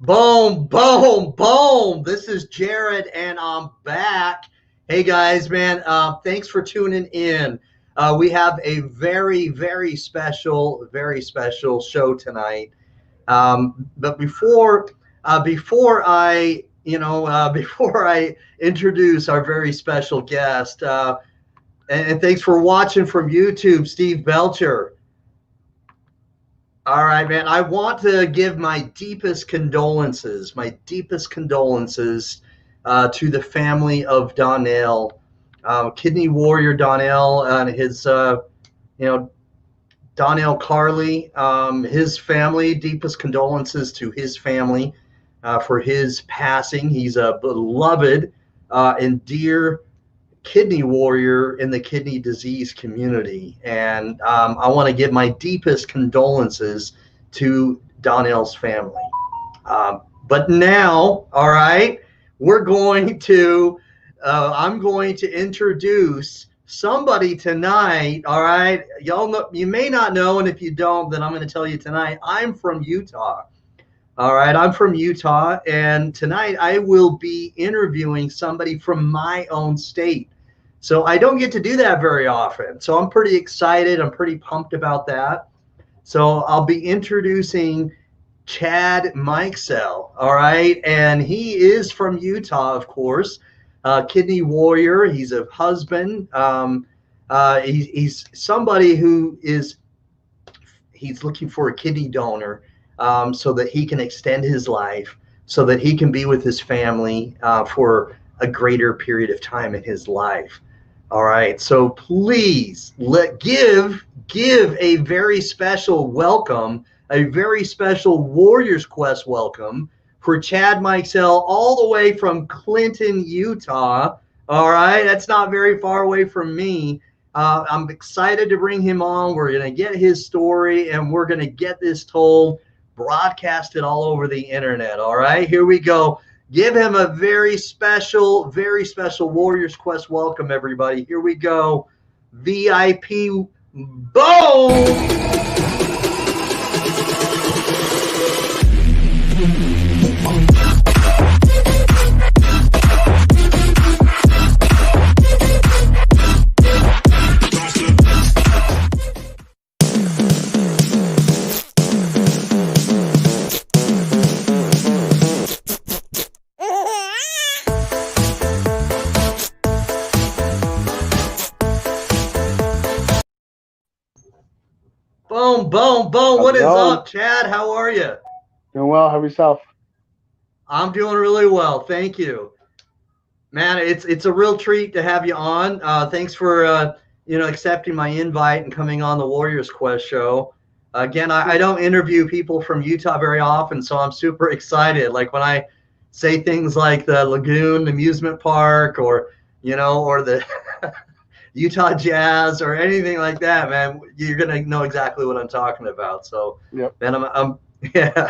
Boom, boom, boom. This is Jared, and I'm back. Hey, guys, man, thanks for tuning in. We have a very, very special show tonight. But before I introduce our very special guest, and thanks for watching from YouTube, Steve Belcher. All right, man. I want to give my deepest condolences to the family of Donnell, kidney warrior Donnell, and his, Donnell Carley, his family. Deepest condolences to his family for his passing. He's a beloved and dear kidney warrior in the kidney disease community, and I want to give my deepest condolences to Donnell's family. But now, all right, I'm going to introduce somebody tonight. All right, y'all know, you may not know, and if you don't, then I'm going to tell you tonight. I'm from Utah. All right, I'm from Utah, and tonight I will be interviewing somebody from my own state. So I don't get to do that very often. So I'm pretty excited. I'm pretty pumped about that. So I'll be introducing Chad Mikesell, all right? And he is from Utah, of course, kidney warrior. He's a husband. He's somebody who he's looking for a kidney donor so that he can extend his life, so that he can be with his family for a greater period of time in his life. All right, so please give a very special welcome, a very special Warriors Quest welcome for Chad Mikesell, all the way from Clinton, Utah. All right, that's not very far away from me. I'm excited to bring him on. We're going to get his story, and we're going to get this told, broadcasted all over the internet. All right, here we go. Give him a very special Warriors Quest welcome, everybody. Here we go. VIP. Boom! Boom, boom, boom. What is up, Chad? How are you? Doing well. How about yourself? I'm doing really well. Thank you. Man, it's a real treat to have you on. Thanks for accepting my invite and coming on the Warriors Quest show. Again, I don't interview people from Utah very often, so I'm super excited. Like when I say things like the Lagoon Amusement Park or the Utah Jazz or anything like that, man, you're gonna know exactly what I'm talking about. So, yep. Man, I'm yeah.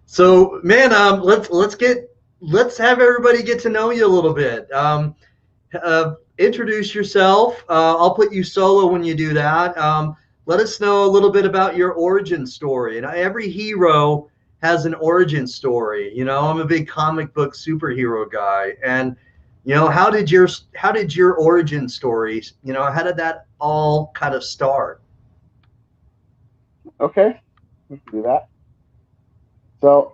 So, man, let's get let's have everybody get to know you a little bit. Introduce yourself. I'll put you solo when you do that. Let us know a little bit about your origin story. And every hero has an origin story. You know, I'm a big comic book superhero guy, and you know, how did your origin stories? You know, how did that all kind of start? Okay, we can do that. So,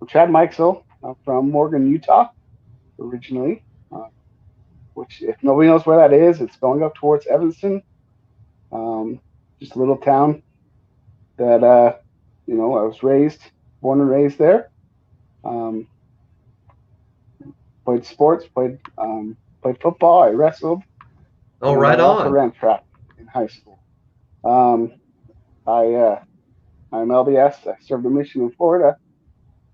I'm Chad Mikesell. I'm from Morgan, Utah, originally. Which, if nobody knows where that is, it's going up towards Evanston. Um, just a little town that I was born and raised there. Um, played sports, played football. I wrestled, Oh, and right I also on. ran track in high school. Um, I'm LDS. I served a mission in Florida.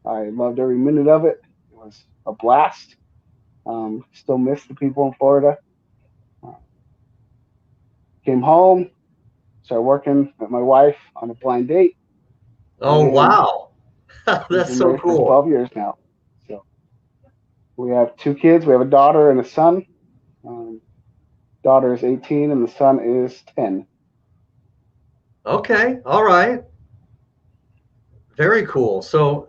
I loved every minute of it. It was a blast. Still miss the people in Florida. Uh, Came home, started working with my wife on a blind date, Oh, and wow. we've That's been so married for cool. 12 years now. So we have two kids. We have a daughter and a son. Um, Daughter is 18 and the son is 10. Okay, all right, very cool. So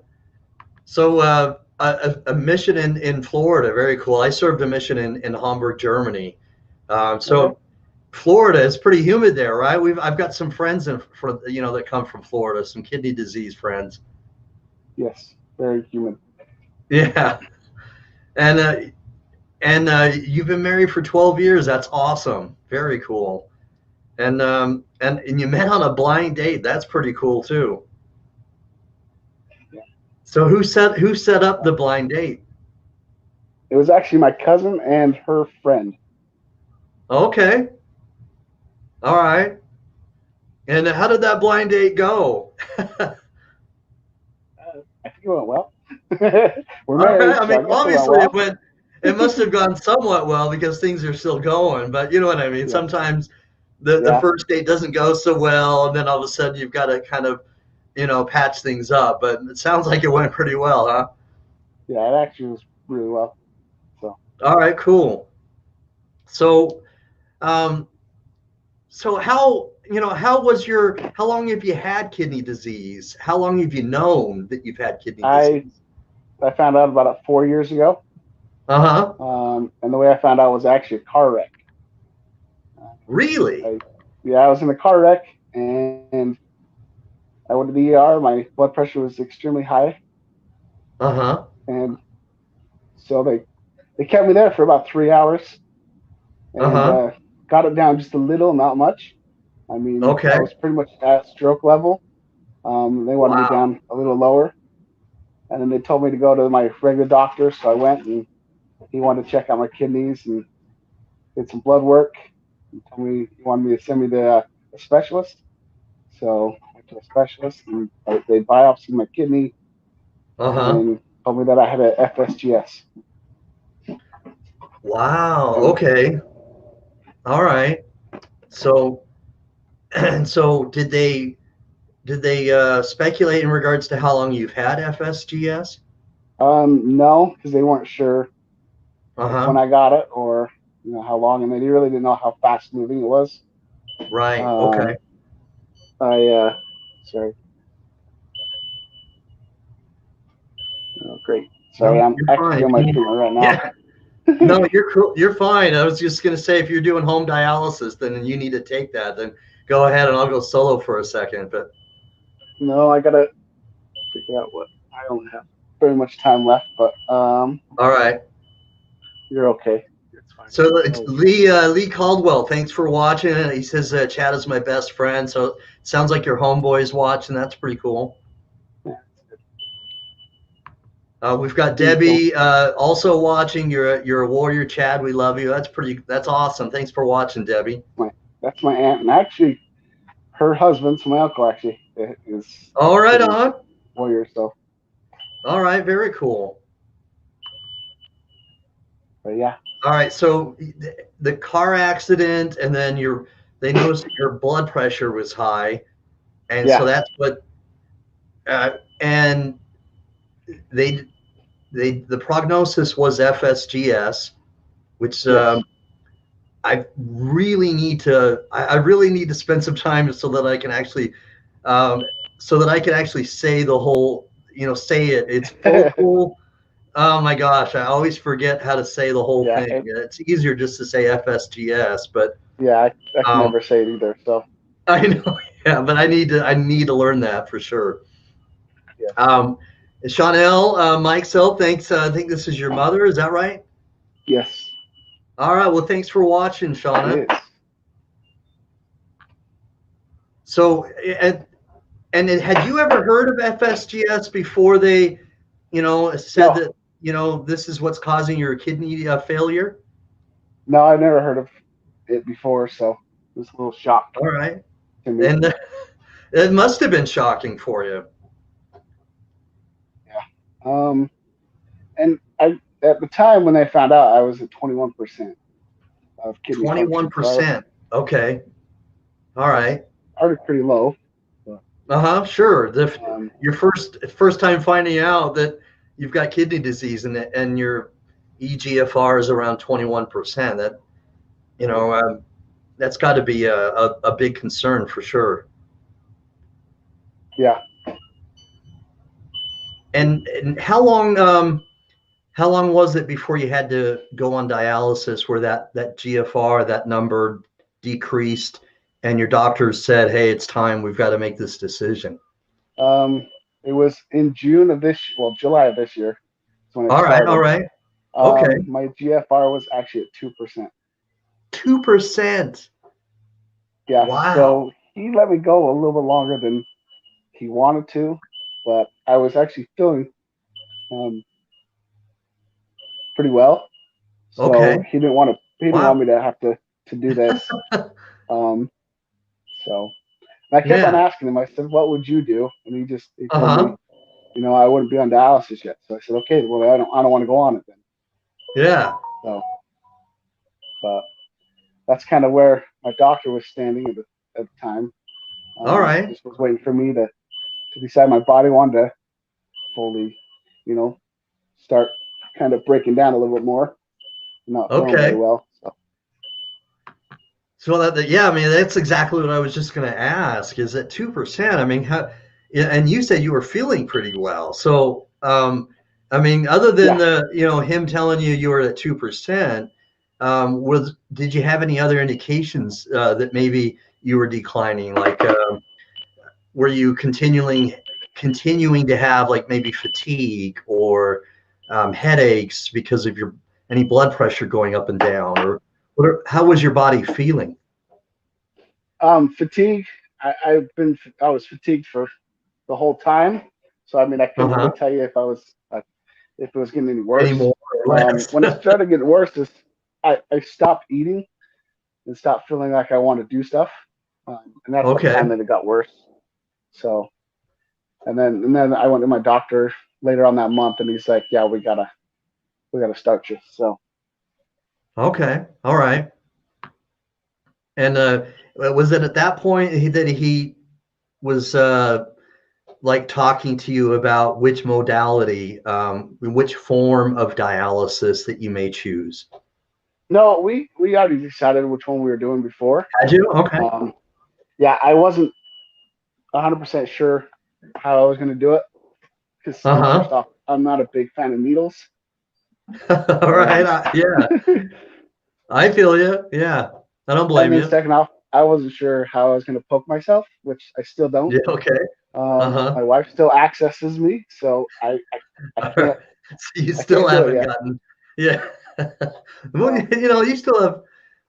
a mission in Florida, very cool. I served a mission in Hamburg, Germany. Okay. So Florida is pretty humid there, right? I've got some friends that come from Florida, some kidney disease friends. Yes. Very human. Yeah, and you've been married for 12 years. That's awesome. Very cool. And you met on a blind date. That's pretty cool too. Yeah. So who set up the blind date? It was actually my cousin and her friend. Okay, all right. And how did that blind date go? I think it went well. We're All right. married, I so mean, I guess it went obviously it well. went. It must have gone somewhat well because things are still going. But you know what I mean. Yeah. Sometimes the Yeah. first date doesn't go so well, and then all of a sudden you've got to kind of patch things up. But it sounds like it went pretty well, huh? Yeah. It actually was really well. So All right, cool. So, um, so how long have you had kidney disease? How long have you known that you've had kidney I disease? I found out about it 4 years ago. Uh-huh. And the way I found out was actually a car wreck. Uh, Really? I Yeah, I was in a car wreck and I went to the ER. My blood pressure was extremely high, Uh-huh. and so they kept me there for about 3 hours and Uh-huh. got it down just a little, not much. I mean, I Okay. was pretty much at stroke level. They wanted me Wow. down a little lower, and then they told me to go to my regular doctor. So I went, and he wanted to check out my kidneys and did some blood work. He told me he wanted me to send me to a specialist. So I went to a specialist, and they biopsied my kidney Uh-huh. and told me that I had a FSGS. Wow. And Okay. All right. So and so did they speculate in regards to how long you've had FSGS? no, because they weren't sure if when Uh-huh. I got it or how long, and they really didn't know how fast moving it was. Right. Um, Okay. I sorry, great. Sorry, No, I'm you're actually fine. doing my treatment right now. Yeah. No, you're cool. You're fine. I was just gonna say if you're doing home dialysis, then you need to take that. Then go ahead and I'll go solo for a second. But No, I gotta figure out what I don't have very much time left, but all right. you're okay. It's fine. So Oh, Lee Caldwell, thanks for watching. He says Chad is my best friend. So it sounds like your homeboys watching. That's pretty cool. yeah, We've got it's good. Debbie also watching. You're a warrior, Chad. We love you. That's awesome. Thanks for watching, Debbie. My That's my aunt, and actually her husband, so my uncle actually is All a right, kidney on. warrior. So, All right, very cool. but yeah, All right, so the car accident, and then they noticed that your blood pressure was high, and so yeah, that's what, and they the prognosis was FSGS, which Yes. I really need to spend some time so that I can actually say the whole, say it. It's focal. Oh my gosh, I always forget how to say the whole Yeah. thing. It's easier just to say FSGS, but Yeah. I can um, never say it either. So. I know, yeah, but I need to learn that for sure. Yes. Um, Chanel, Mikesell, thanks. I think this is your mother. Is that right? Yes. All right. Well, thanks for watching, Shauna. It is. So, had you ever heard of FSGS before they, said No. that, this is what's causing your kidney failure? No, I've never heard of it before, so it was a little shock All right. to me. And it must have been shocking for you. Yeah. And I at the time when I found out, I was at 21% of kidney function, so I was 21%. Okay. All right. already pretty low. But, Sure. um, Your first time finding out that you've got kidney disease and your EGFR is around 21%. That that's got to be a big concern for sure. yeah. And how long was it before you had to go on dialysis where that GFR, that number decreased and your doctors said, hey, it's time, we've got to make this decision? It was in July of this year. That's when it All right. started. All right. Okay. My GFR was actually at 2%. 2%. Yeah. Wow. So he let me go a little bit longer than he wanted to, but I was actually feeling pretty well. Okay. So he didn't want to. He didn't Wow. want me to have to do this. Um, so and I kept on Yeah. asking him. I said, "What would you do?" And he told me, Uh-huh. I wouldn't be on dialysis yet. So I said, "Okay, well, I don't want to go on it then." Yeah. So, but that's kind of where my doctor was standing at the time. All right. Just was waiting for me to decide my body wanted to fully, you know, start kind of breaking down a little bit more. I'm not feeling very Okay. well. So So yeah, I mean, that's exactly what I was just going to ask. Is at 2%? I mean, and you said you were feeling pretty well. So, I mean, other than yeah. him telling you were at 2%, did you have any other indications that maybe you were declining? Like, were you continuing to have like maybe fatigue or headaches because of any blood pressure going up and down, or how was your body feeling? Fatigue. I was fatigued for the whole time. So I mean, I couldn't really Uh-huh. tell you if it was getting any Any worse. more or less? When it started getting worse, is I stopped eating and stopped feeling like I want to do stuff, and that's the time Okay. that it got worse. So and then I went to my doctor later on that month, and he's like, "Yeah, we gotta start you." So Okay. All right. And was it at that point that he was like talking to you about which modality, which form of dialysis that you may choose? no, we already decided which one we were doing before. Had you? Okay. Yeah, I wasn't 100% sure how I was gonna do it because first Uh-huh. off, I'm not a big fan of needles. All right. And Yeah. I feel you. Yeah. I don't and blame then you. second off, I wasn't sure how I was going to poke myself, which I still don't. Yeah. Okay. Uh-huh. My wife still accesses me, so I All right. can't So you I still can't do it haven't yet. gotten, yeah. Well, So you still have,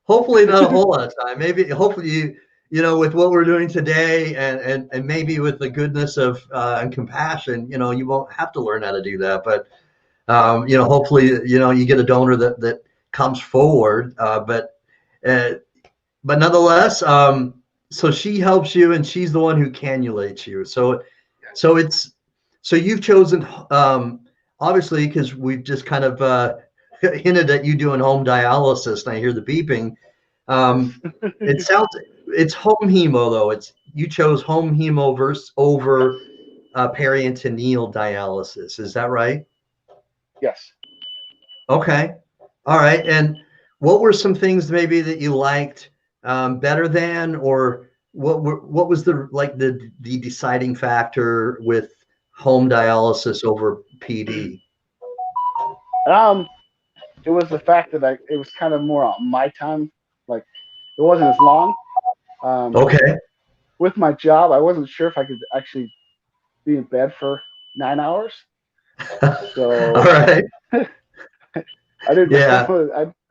hopefully not a whole lot of time. Maybe, hopefully with what we're doing today and maybe with the goodness of and compassion, you won't have to learn how to do that. But hopefully, you get a donor that comes forward. Uh, but nonetheless, so she helps you and she's the one who cannulates you. So you've chosen, obviously, because we've just kind of hinted at you doing home dialysis, and I hear the beeping. yes, It sounds it's home hemo though. You chose home hemo over peritoneal dialysis. Is that right? Yes. Okay. All right. And what were some things maybe that you liked better than, or what was the deciding factor with home dialysis over PD? It was the fact that it was kind of more on my time. Like, it wasn't as long. Okay. With my job, I wasn't sure if I could actually be in bed for 9 hours. All So right. I didn't. Yeah.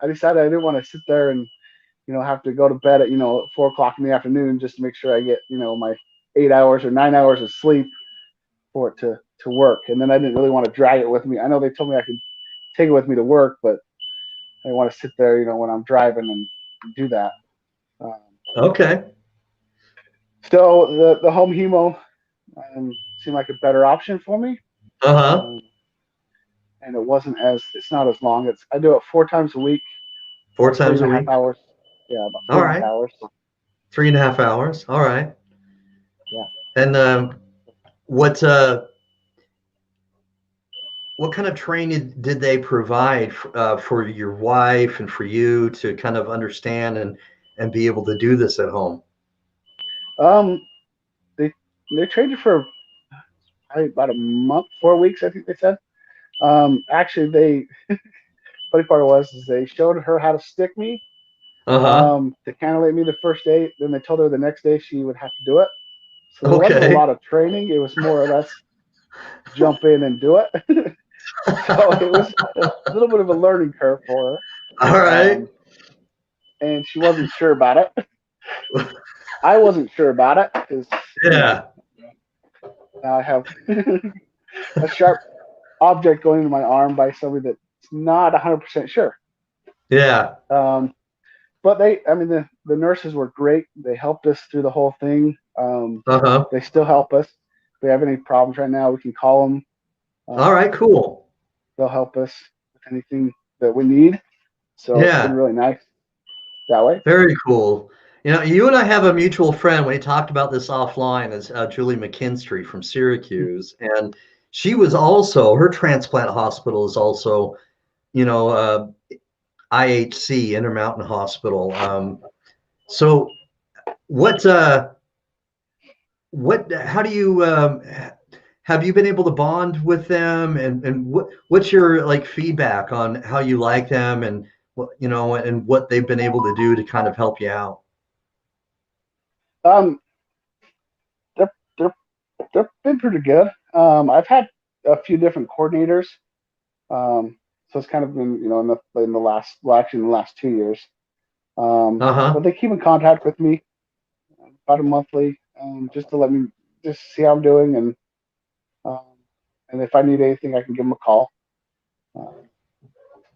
I decided I didn't want to sit there and have to go to bed at 4 o'clock in the afternoon just to make sure I get my 8 hours or 9 hours of sleep for it to work. And then I didn't really want to drag it with me. I know they told me I could take it with me to work, but I didn't want to sit there, when I'm driving and do that. Um, Okay. so the home hemo seemed like a better option for me. Uh-huh. Um, and it's not as long. I do it 4 times a week, Four about three times and a a half week. hours. Yeah, about three All and a half right. hours. 3.5 hours. All right. Yeah. And what what kind of training did they provide for your wife and for you to kind of understand and be able to do this at home? Um, they they traded for probably about a month, 4 weeks, I think they said. Actually, funny part was is they showed her how to stick me, Uh-huh. to cannulate me the first day. Then they told her the next day she would have to do it. So there wasn't a Okay. lot of training. It was more or less jump in and do it. So it was a little bit of a learning curve for All her, right. and she wasn't sure about it. I wasn't sure about it because Yeah. now I have a sharp object going into my arm by somebody that's not 100% sure. Yeah. Um, but I mean, the nurses were great. They helped us through the whole thing. Uh-huh. They still help us. If we have any problems right now, we can call them. All right, cool. They'll help us with anything that we need. So it's been Yeah. really nice that way. Very cool. You and I have a mutual friend. We talked about this offline. Is Julie Mckinstry from Syracuse, and she was also her transplant hospital is also, you know, IHC Intermountain Hospital. So what how do you have you been able to bond with them, and what's your like feedback on how you like them, and and what they've been able to do to kind of help you out? Um, they're they're they've been pretty good. I've had a few different coordinators. So it's kind of been in the last, well, actually in the last 2 years. Uh-huh. But they keep in contact with me about a monthly, just to let me just see how I'm doing, um, and if I need anything, I can give them a call. Um,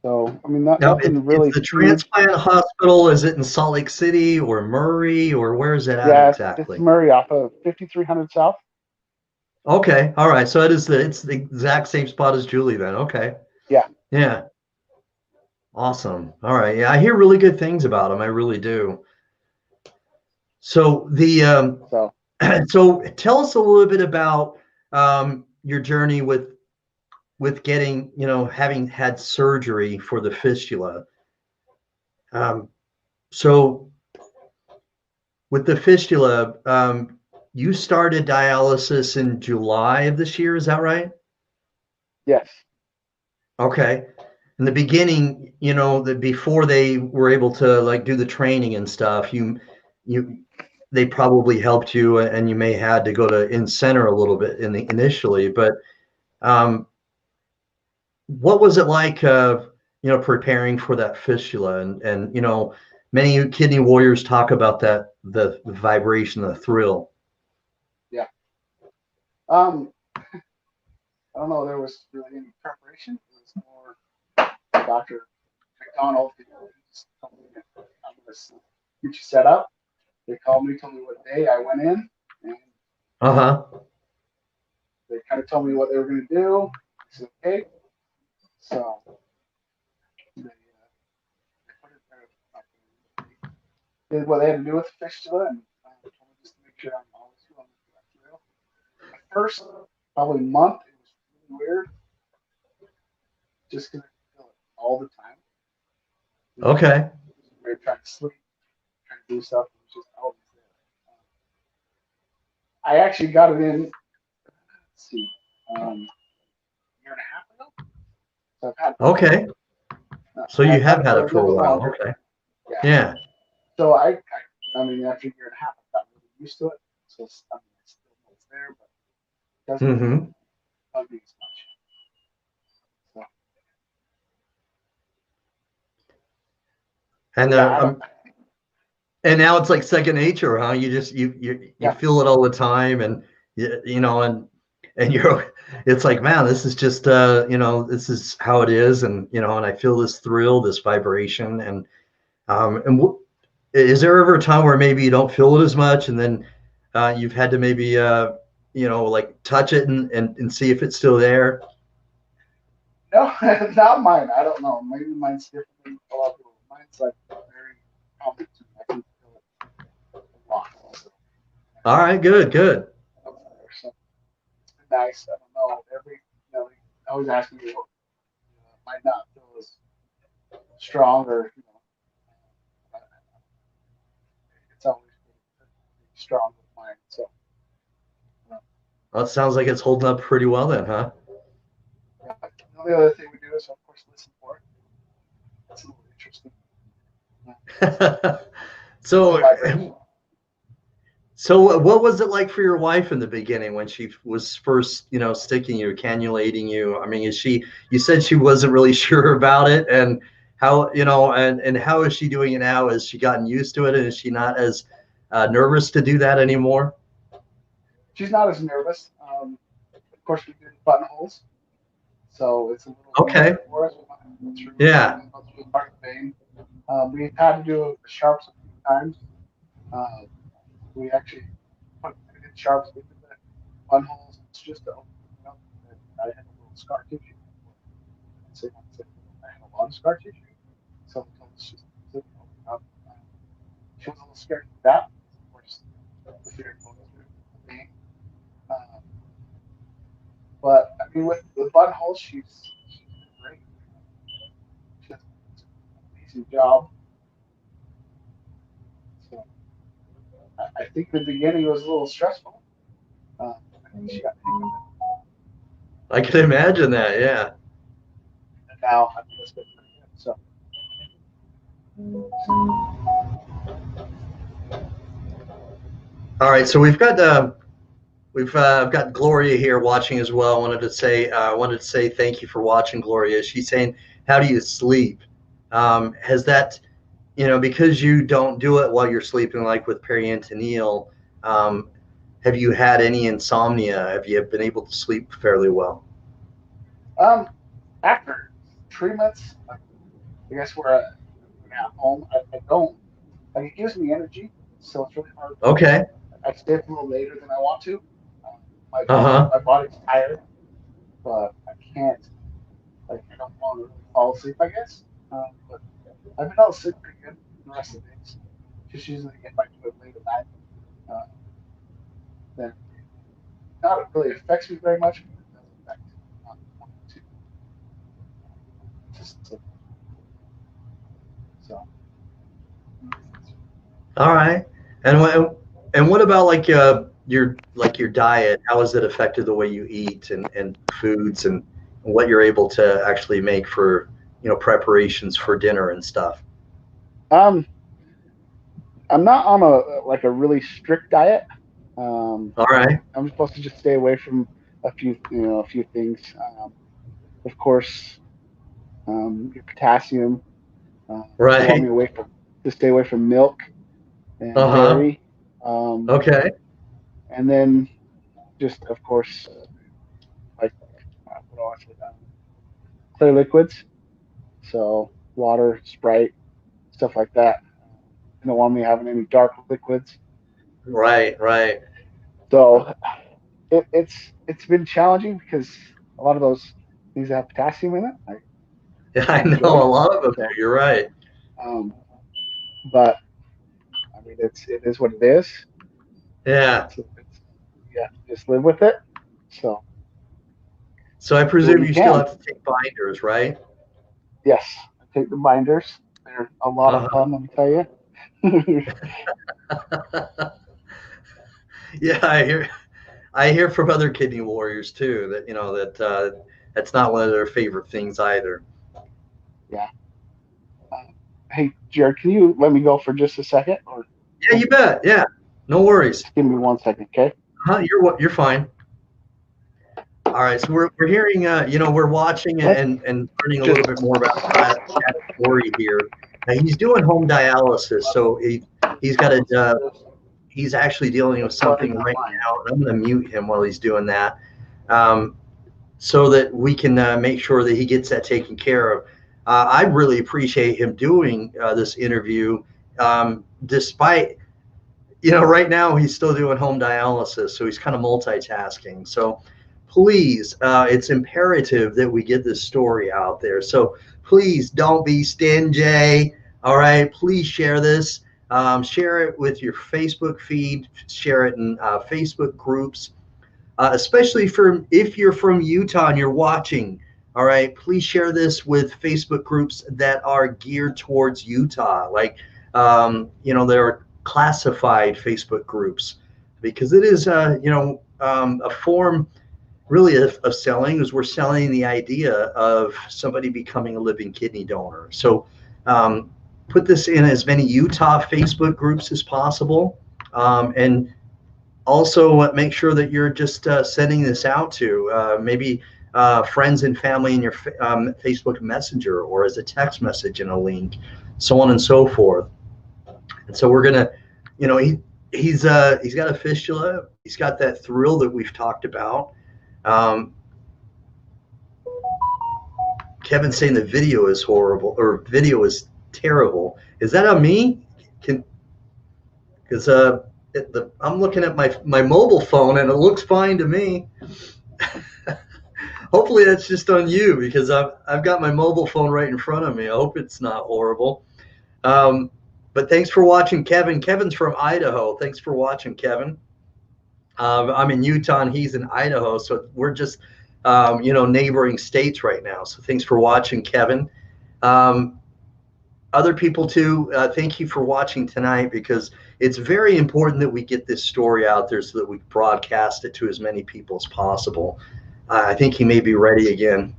so I mean, Now, nothing it's really the huge. transplant hospital. Is it in Salt Lake City or Murray, or where is it at Yeah, it's exactly? Murray off of 5300 South. Okay, all right. So it's the exact same spot as Julie then. Okay, Yeah. yeah, awesome. All right, yeah, I hear really good things about them. I really do. So So so tell us a little bit about your journey with getting having had surgery for the fistula. Um, so with the fistula, you started dialysis in July of this year, is that right? yes. Okay. In the beginning, that before they were able to like do the training and stuff, you they probably helped you, and you may had to go to in center a little bit initially, but um, what was it like, preparing for that fistula, and many kidney warriors talk about that the vibration, the thrill. Yeah. Um, I don't know. There was really any preparation. It was more Dr. McDonald. He just told me that I'm going to get you set up. They called me, told me what day I went in, and Uh-huh. they kind of told me what they were going to do. I said, okay. So they put it there, did what they had to do with the fistula, and told me just to make sure I'm always going through. At first, probably month, it was really weird. just going to feel it all the time. Okay. We were trying to sleep, trying to do stuff. It was just always there. I actually got it in, let's see, year and a half ago. So I've had it. Okay. So you I've have it had for it a for a little bit while. longer. Okay. Yeah. Yeah. So I mean, after a year and a half, I got really used to it. So I mean, I still know it's there, but it doesn't bug me as much. So, And yeah, and now it's like second nature, huh? You just you yeah. feel it all the time, and you know, and you're it's like, man, this is just you know, this is how it is, and you know, and I feel this thrill, this vibration, and is there ever a time where maybe you don't feel it as much, and then you've had to maybe you know, like touch it and see if it's still there? No, not mine. I don't know. Maybe mine's different than a lot of people. Mine's like very common. I can feel it a lot. So, All right, good, good. so it's been nice. I don't know. They always ask me, might not feel as strong or, it's always been strong with mine. So, Well, it sounds like it's holding up pretty well then, huh? yeah. The only other thing we do is, of course, listen for it. That's a little interesting. So, so what was it like for your wife in the beginning when she was first, you know, sticking you, cannulating you? I mean, you said she wasn't really sure about it, and how, you know, and how is she doing it now? Has she gotten used to it, and is she not as nervous to do that anymore? She's not as nervous. Of course, we do buttonholes, so it's a little Okay. easier for us. Through, Yeah. through the part of the vein. We've had to do the sharps a few times. We actually put in sharps into the buttonholes just to open them up. And I had a little scar tissue. So I had a lot of scar tissue. So we told us just to open up. She was a little scared of that. Of course, the fear of going through the vein. Um, but I mean, with the buttonholes, she's great. She does an amazing job. So I think the beginning was a little stressful. I think she got the hang of it. I can imagine that. Yeah. And now, I mean, it's been pretty good. So, All right. So we've got Gloria here watching as well. I wanted to say thank you for watching, Gloria. She's saying, how do you sleep? Has that, you know, because you don't do it while you're sleeping, like with peritoneal, have you had any insomnia? Have you been able to sleep fairly well? after treatments, like, I guess we're at home. I don't. Like, it gives me energy, so it's really hard for me. Okay. I stay up a little later than I want to. Uh-huh. My body's tired, but I can't. Like, I don't want to really fall asleep, I guess. But I've been able to sleep pretty good the rest of the days. Just usually if I do it late at night, then not it really affects me very much, but it does affect wanting to sleep. So All right. And what about like your diet? How has it affected the way you eat and foods and what you're able to actually make for, you know, preparations for dinner and stuff? um, I'm not on a really strict diet. Um, All right. I'm supposed to just stay away from a few things. Of course, your potassium. They want me Right. away from to stay away from milk and Uh-huh. dairy. Um, Okay. and then just of course like what else? Clear liquids. So water, Sprite, stuff like that. They don't want me having any dark liquids. Right, right. So it's been challenging because a lot of those things have potassium in it. Yeah, I I don't know enjoy. a lot of them do. So, You're right. um, but I mean, it is what it is. Yeah. It's yeah, just live with it. So So I presume you still can. have to take binders, right? Yes, I take the binders. They're a lot of fun, let me tell you. Yeah, I hear from other kidney warriors too that that's not one of their favorite things either. Yeah. Hey, Jared, can you let me go for just a second? Or Yeah, you bet. Yeah, no worries. just give me 1 second, okay? You're fine. All right, so we're hearing, we're watching and learning a little bit more about Chad's story here. He's doing home dialysis, so he's actually dealing with something right now. And I'm going to mute him while he's doing that, so that we can make sure that he gets that taken care of. I really appreciate him doing this interview, despite, right now he's still doing home dialysis, so he's kind of multitasking. So please, it's imperative that we get this story out there. So please don't be stingy. All right, please share this. Share it with your Facebook feed. Share it in Facebook groups, especially if you're from Utah and you're watching. All right, please share this with Facebook groups that are geared towards Utah. Like, there are classified Facebook groups, because it is, a form really of selling, is we're selling the idea of somebody becoming a living kidney donor. So put this in as many Utah Facebook groups as possible, and also make sure that you're just sending this out to maybe friends and family in your Facebook Messenger, or as a text message and a link, so on and so forth. And so we're gonna, he's got a fistula. He's got that thrill that we've talked about. Kevin's saying the video is horrible, or video is terrible. Is that on me? Because I'm looking at my mobile phone and it looks fine to me. Hopefully that's just on you, because I've got my mobile phone right in front of me. I hope it's not horrible. But thanks for watching, Kevin. Kevin's from Idaho. Thanks for watching, Kevin. I'm in Utah and he's in Idaho, so we're just neighboring states right now. So thanks for watching, Kevin. Other people too, thank you for watching tonight, because it's very important that we get this story out there so that we broadcast it to as many people as possible. I think he may be ready again.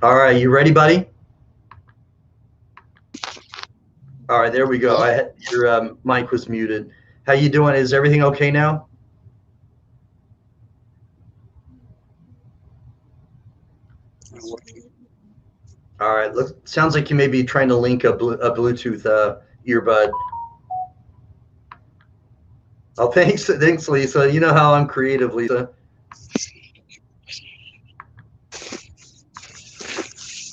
All right, you ready, buddy? All right, there we go. Your mic was muted. How you doing? Is everything okay now? All right. Look, sounds like you may be trying to link a Bluetooth earbud. Oh, thanks, Lisa. You know how I'm creative, Lisa.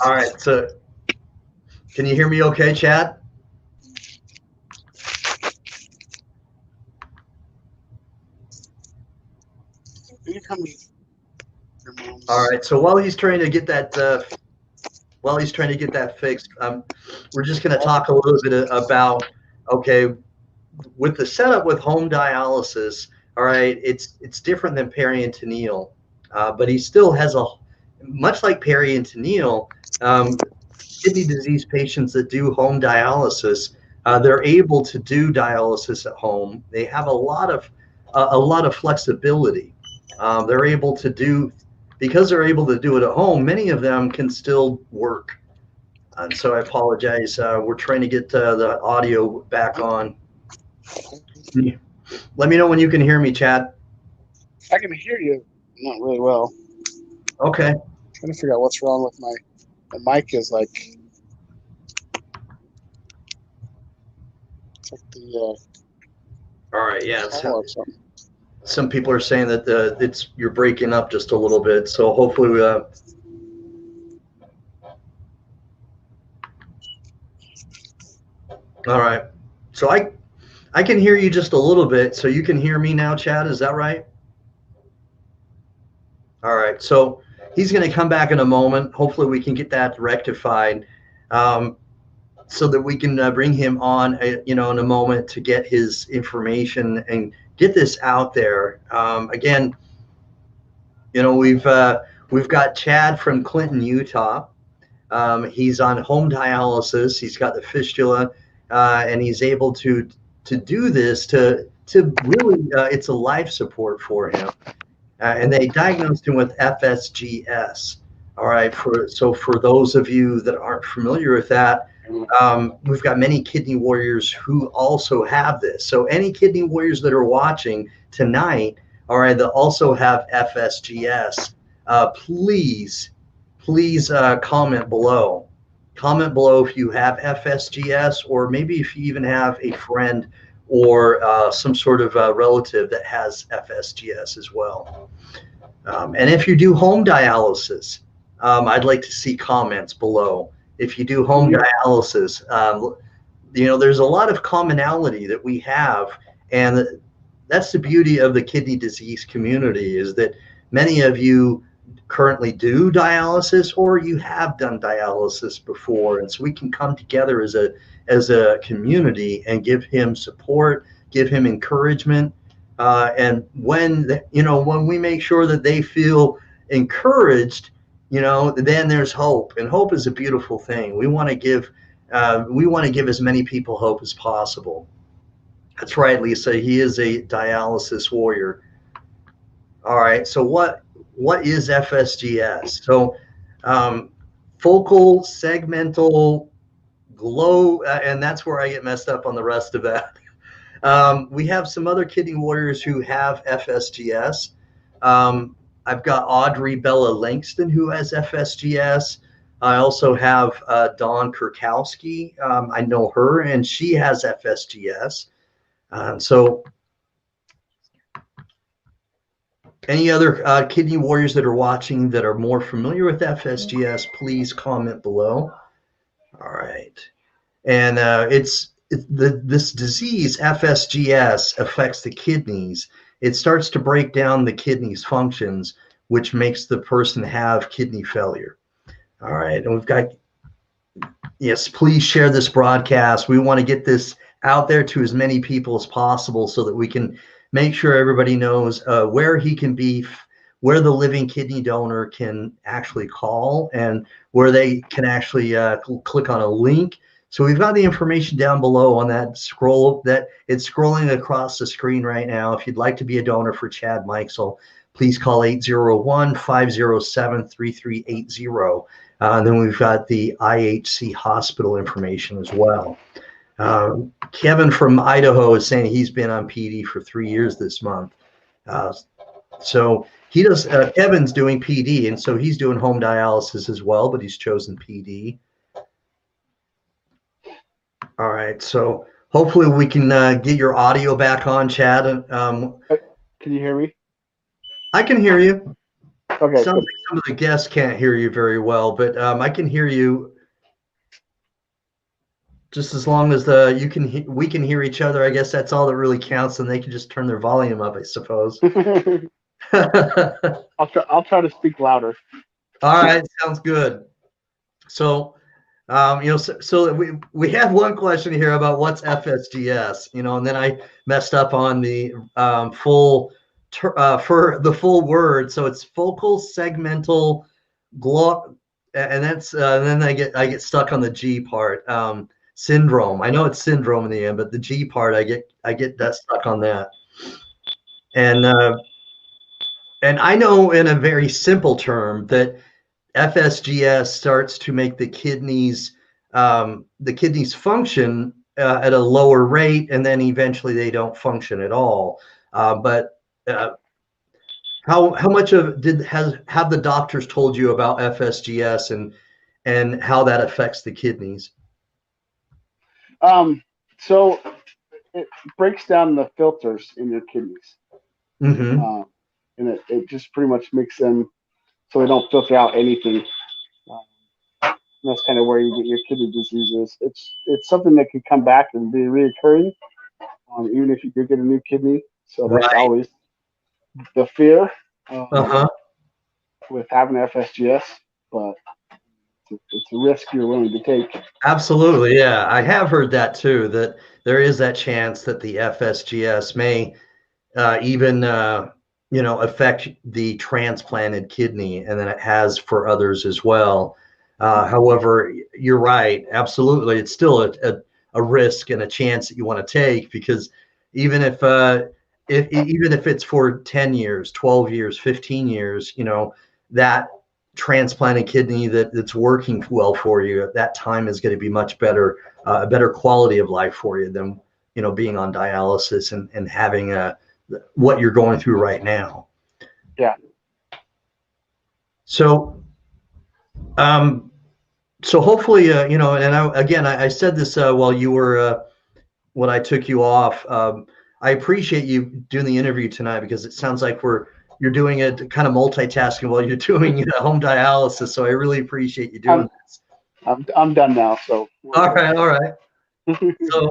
All right. So, can you hear me okay, Chad? All right. So while he's trying to get that fixed, we're just going to talk a little bit about, okay, with the setup with home dialysis. All right, it's different than peritoneal, but he still has much like peritoneal. Kidney disease patients that do home dialysis, they're able to do dialysis at home. They have a lot of flexibility. They're able to do, because they're able to do it at home, many of them can still work. And so I apologize. We're trying to get the audio back on. Let me know when you can hear me, Chad. I can hear you not really well. Okay. I'm trying to figure out what's wrong with the mic. Is like, it's like the all right, yeah. or something. Some people are saying that you're breaking up just a little bit, so hopefully all right. So I can hear you just a little bit, so you can hear me now, Chad. Is that right? All right. So he's going to come back in a moment. Hopefully we can get that rectified, so that we can bring him on, in a moment to get his information and get this out there. Again, you know, we've got Chad from Clinton, Utah. He's on home dialysis. He's got the fistula, and he's able to do this to really it's a life support for him. And they diagnosed him with FSGS. All right. For those of you that aren't familiar with that, we've got many kidney warriors who also have this. So any kidney warriors that are watching tonight, all right, that also have FSGS, please comment below. Comment below if you have FSGS, or maybe if you even have a friend or some sort of relative that has FSGS as well. And if you do home dialysis, I'd like to see comments below. If you do home dialysis, you know, there's a lot of commonality that we have, and that's the beauty of the kidney disease community, is that many of you currently do dialysis, or you have done dialysis before, and so we can come together as a community and give him support, give him encouragement, and when we make sure that they feel encouraged, you know, then there's hope, and hope is a beautiful thing. We want to give as many people hope as possible. That's right, Lisa. He is a dialysis warrior. All right. So what is FSGS? So focal segmental glow, and that's where I get messed up on the rest of that. We have some other kidney warriors who have FSGS. I've got Audrey Bella Langston who has FSGS. I also have Dawn Kurkowski. I know her, and she has FSGS. So any other kidney warriors that are watching that are more familiar with FSGS, please comment below. All right. And this disease, FSGS, affects the kidneys. It starts to break down the kidneys' functions, which makes the person have kidney failure. All right. And we've got, yes, please share this broadcast. We want to get this out there to as many people as possible so that we can make sure everybody knows where he can be, where the living kidney donor can actually call, and where they can actually click on a link. So we've got the information down below on that scroll, that it's scrolling across the screen right now. If you'd like to be a donor for Chad Mikesell, please call 801-507-3380. Then we've got the IHC hospital information as well. Kevin from Idaho is saying he's been on PD for 3 years this month. So he does, Kevin's doing PD, and so he's doing home dialysis as well, but he's chosen PD. All right, so hopefully we can get your audio back on, Chad. Can you hear me? I can hear you. Okay. Sounds like some of the guests can't hear you very well, but I can hear you. Just as long as we can hear each other, I guess that's all that really counts, and they can just turn their volume up, I suppose. I'll try to speak louder. All right, sounds good. So, so we have one question here about what's FSGS, and then I messed up on the for the full word. So it's focal segmental and that's then I get stuck on the G part. Syndrome. I know it's syndrome in the end, but the G part I get that stuck on that. And I know in a very simple term that FSGS starts to make the kidneys function at a lower rate, and then eventually they don't function at all. But how much have the doctors told you about FSGS and how that affects the kidneys? So it breaks down the filters in your kidneys, and it just pretty much makes them so they don't filter out anything. That's kind of where you get your kidney diseases. It's something that can come back and be reoccurring, even if you do get a new kidney. So that's always the fear with having FSGS, but it's a risk you're willing to take. Absolutely, yeah. I have heard that too, that there is that chance that the FSGS may even affect the transplanted kidney, and then it has for others as well. However, you're right, absolutely, it's still a risk and a chance that you want to take, because even if it's for 10 years, 12 years, 15 years, that transplanted kidney that's working well for you at that time is going to be much better, a better quality of life for you than being on dialysis and having what you're going through right now. Yeah. So hopefully, and I said this while you were when I took you off. I appreciate you doing the interview tonight, because it sounds like you're doing it kind of multitasking while you're doing home dialysis. So I really appreciate you doing this. I'm done now. So all right. So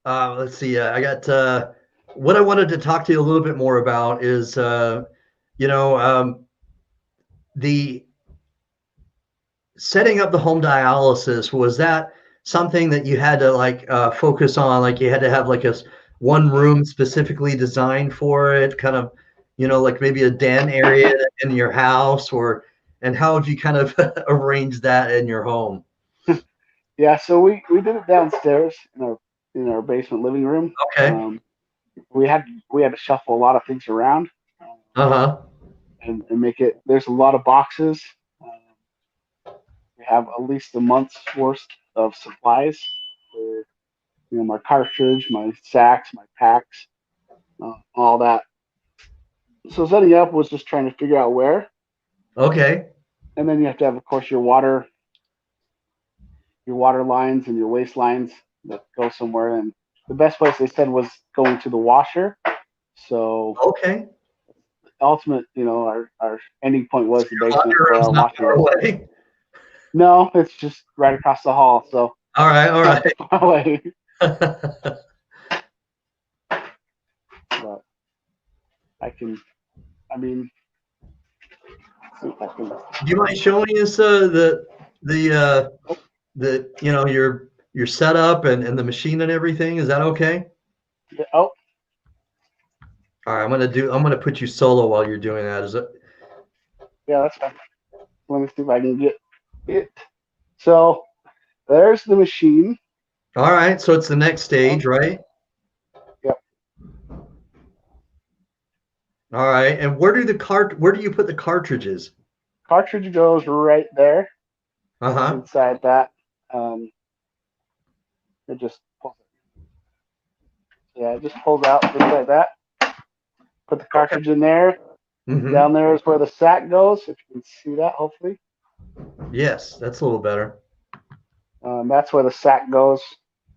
let's see. I got what I wanted to talk to you a little bit more about is the setting up the home dialysis. Was that something that you had to focus on? Like you had to have like one room specifically designed for it, kind of, like maybe a den area in your house, and how have you kind of arranged that in your home? Yeah, so we did it downstairs in our basement living room. Okay. We had to shuffle a lot of things around. And make it. There's a lot of boxes. We have at least a month's worth of supplies for, my cartridge, my sacks, my packs, all that. So setting up was just trying to figure out where. Okay. And then you have to have, of course, your water lines and your waste lines that go somewhere. And the best place they said was going to the washer. So okay. Ultimate, our ending point was the basement where our washer was. No, it's just right across the hall. So all right. But Do you mind showing us your setup and the machine and everything? Is that okay? Yeah, oh. All right, I'm gonna put you solo while you're doing that. Is it? Yeah, that's fine. Let me see if I can get it. So there's the machine. All right, so it's the next stage, right? Yep. All right, and where do you put the cartridges? Cartridge goes right there. Inside that. It just pulls it. Yeah, it just pulls out just like that. Put the cartridge in there. Mm-hmm. Down there is where the sack goes. If you can see that, hopefully. Yes, that's a little better. That's where the sack goes.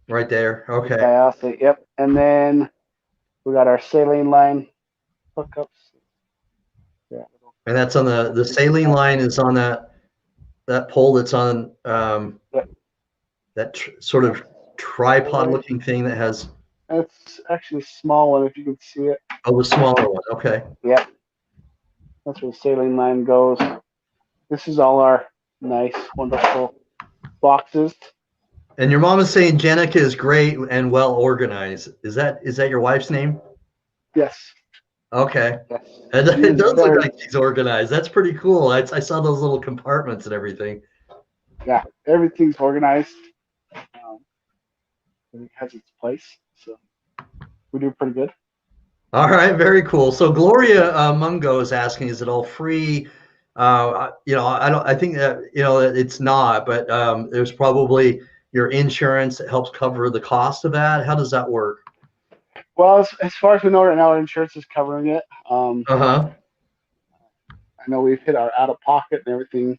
Right there. Okay. Dialysis, yep. And then we got our saline line hookups. Yeah. And that's on the saline line is on that pole that's on that sort of tripod looking thing that has. It's actually a small one if you can see it. Oh, the smaller one. Okay. Yeah. That's where the saline line goes. This is all our nice, wonderful boxes. And your mom is saying Jenica is great and well organized. Is that your wife's name? Yes. Okay. Yes. It does look like she's organized. That's pretty cool. I saw those little compartments and everything. Yeah, everything's organized. It has its place, so we do pretty good. All right, very cool. So Gloria Mungo is asking, is it all free? I think that it's not, but there's probably your insurance that helps cover the cost of that. How does that work? Well, as far as we know right now, insurance is covering it. I know we've hit our out-of-pocket and everything,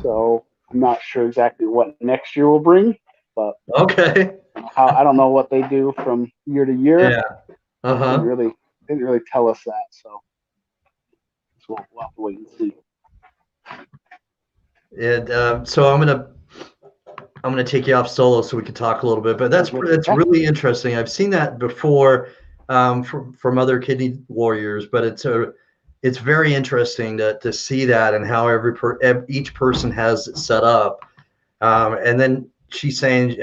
so I'm not sure exactly what next year will bring. But okay, I don't know what they do from year to year. Yeah. Didn't really tell us that, so we'll have to wait and see. And so I'm gonna take you off solo so we can talk a little bit. But that's really interesting. I've seen that before from other kidney warriors, but it's very interesting to see that and how each person has it set up. And then she's saying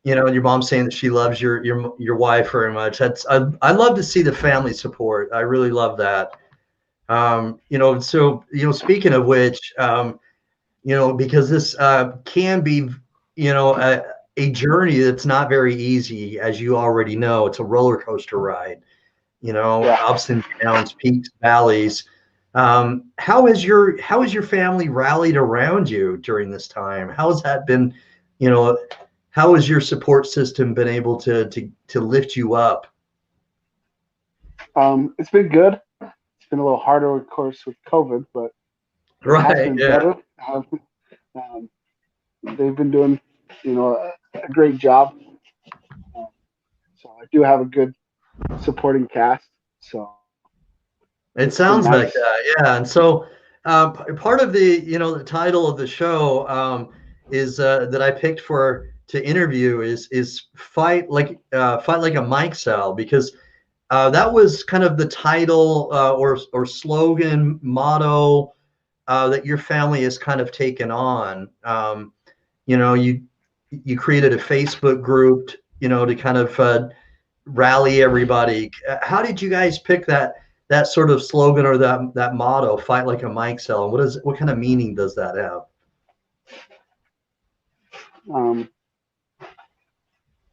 and your mom saying that she loves your wife very much. I love to see the family support. I really love that. So speaking of which, because this can be, a journey that's not very easy, as you already know. It's a roller coaster ride. Yeah. Ups and downs, peaks, valleys. How has your family rallied around you during this time? How has that been? How has your support system been able to lift you up? It's been good. It's been a little harder, of course, with COVID, but it has Right. been Yeah. better. Um, they've been doing, a great job. Um, so I do have a good supporting cast. So It it's been sounds like nice. that. Yeah. And so part of the title of the show is that I picked for to interview is fight like a Mikesell, because that was kind of the title or slogan motto that your family has kind of taken on. You know, you created a Facebook group, to kind of rally everybody. How did you guys pick that sort of slogan or that motto, "Fight like a Mikesell"? What kind of meaning does that have? Um,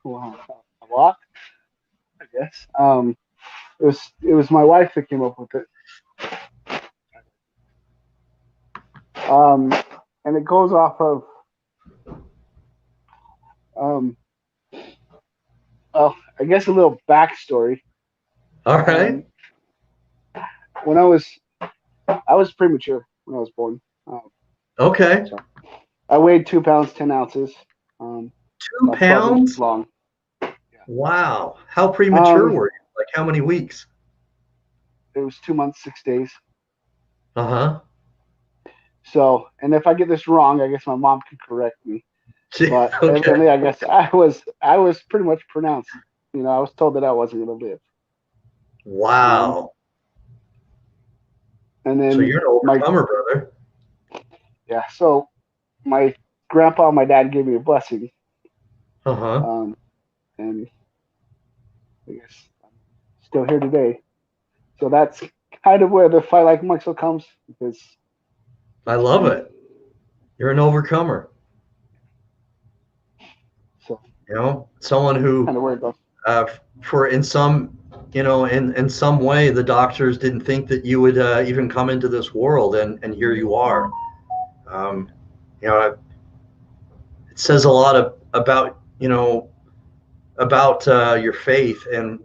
well, a lot, I guess. It was my wife that came up with it. Um, and it goes off of um, I guess a little backstory. All right. Um, when I was premature when I was born. Okay. So I weighed 2 pounds 10 ounces. Um, Two about 12 inches pounds. long. Wow. How premature Um, were you? Like how many weeks? it was 2 months 6 days. Uh So, and if I get this wrong, I guess my mom can correct me. huh. But Okay. evidently, I guess I was pretty much pronounced. I was told that I wasn't going to live. Um, Wow. and So then you're an my overcomer, brother. yeah, so my grandpa and my dad gave me a blessing. Uh huh. And I guess I'm still here today. So that's kind of where the fight like Mikesell comes, because I it's love been it. You're an overcomer. so Someone kind who, of where it goes. uh, for in some, in some way, the doctors didn't think that you would even come into this world, and here you are. Um, you know, it says a lot about your faith and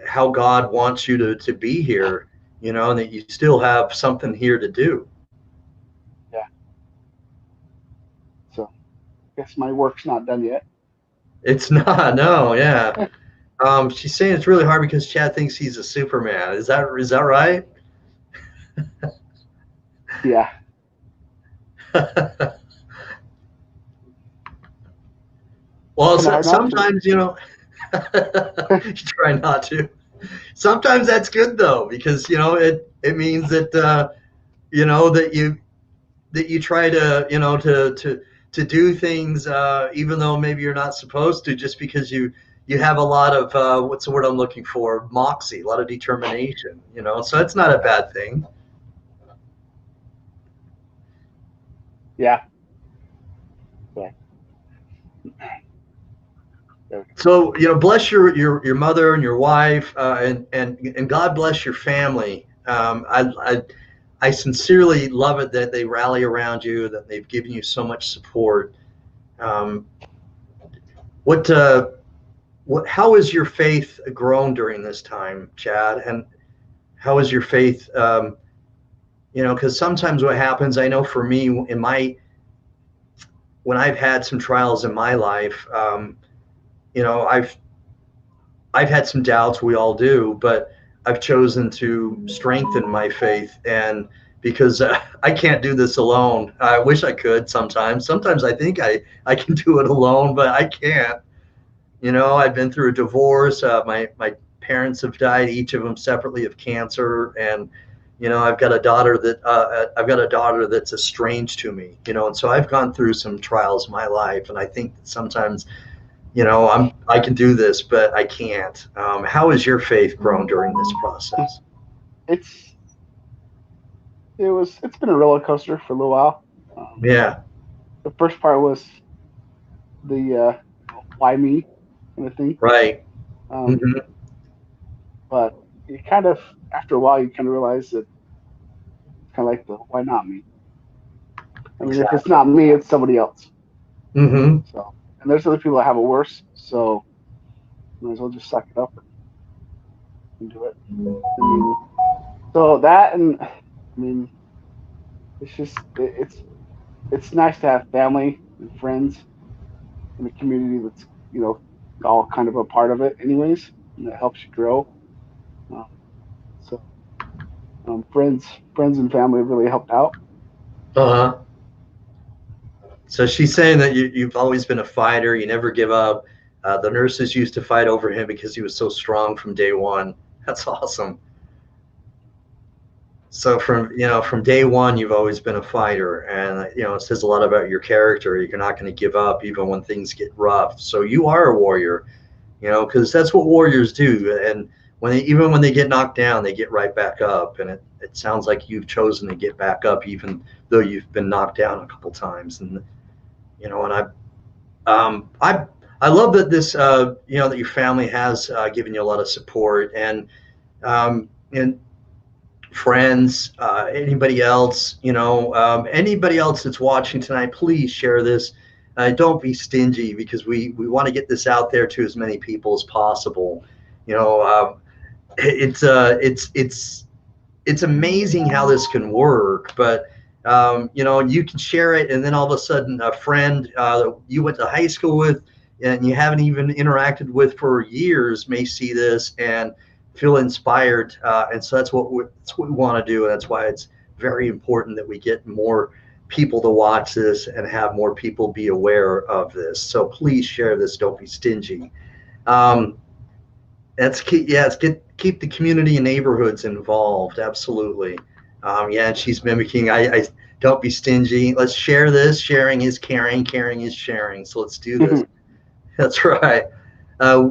how God wants you to be here. And that you still have something here to do. Yeah. So I guess my work's not done yet. It's not, no, yeah. She's saying it's really hard because Chad thinks he's a Superman. Is that right? Yeah. Well, Kind of hard not to. sometimes you try not to. Sometimes that's good though, because it means that that you try to to do things even though maybe you're not supposed to, just because you have a lot of what's the word I'm looking for, moxie, a lot of determination. So it's not a bad thing. Yeah. Yeah. So bless your mother and your wife, and God bless your family. I sincerely love it that they rally around you, that they've given you so much support. Um, what how has your faith grown during this time, Chad? And how is your faith? Because sometimes what happens, I know for me, when I've had some trials in my life, you know, I've I've had some doubts. We all do, but I've chosen to strengthen my faith, and because I can't do this alone. I wish I could sometimes. Sometimes I think I can do it alone, but I can't. I've been through a divorce. My parents have died, each of them separately, of cancer, and I've got a daughter that's estranged to me. And so I've gone through some trials in my life, and I think that sometimes I can do this, but I can't. How has your faith grown during this process? It's it's been a roller coaster for a little while. Yeah. The first part was the why me kind of thing. Right. Um, Hmm. but you kind of, after a while, you kind of realize that it's kind of like the why not me? I mean, if it's Exactly. not me, it's somebody else. Hmm. So, and there's other people that have it worse. So, might as well just suck it up and do it. I mean, so that, and I mean, it's just it's nice to have family and friends in a community that's all kind of a part of it, anyways, and that helps you grow. Um, so, friends and family have really helped out. Uh-huh. So she's saying that you've always been a fighter. You never give up. The nurses used to fight over him because he was so strong from day one. That's awesome. So from day one, you've always been a fighter, and it says a lot about your character. You're not going to give up even when things get rough. So you are a warrior, because that's what warriors do. And even when they get knocked down, they get right back up. And it sounds like you've chosen to get back up, even though you've been knocked down a couple times. And and um, I I love that that your family has given you a lot of support and friends, anybody else that's watching tonight, please share this. Don't be stingy because we want to get this out there to as many people as possible. You know, it's amazing how this can work, but you can share it, and then all of a sudden, a friend you went to high school with and you haven't even interacted with for years may see this and feel inspired, and so that's what we want to do, and that's why it's very important that we get more people to watch this and have more people be aware of this. So please share this. Don't be stingy. Um, that's key. Yeah, keep the community and neighborhoods involved. Absolutely. Yeah, and she's mimicking. I don't be stingy. Let's share this. Sharing is caring. Caring is sharing. So let's do this. That's right. Uh,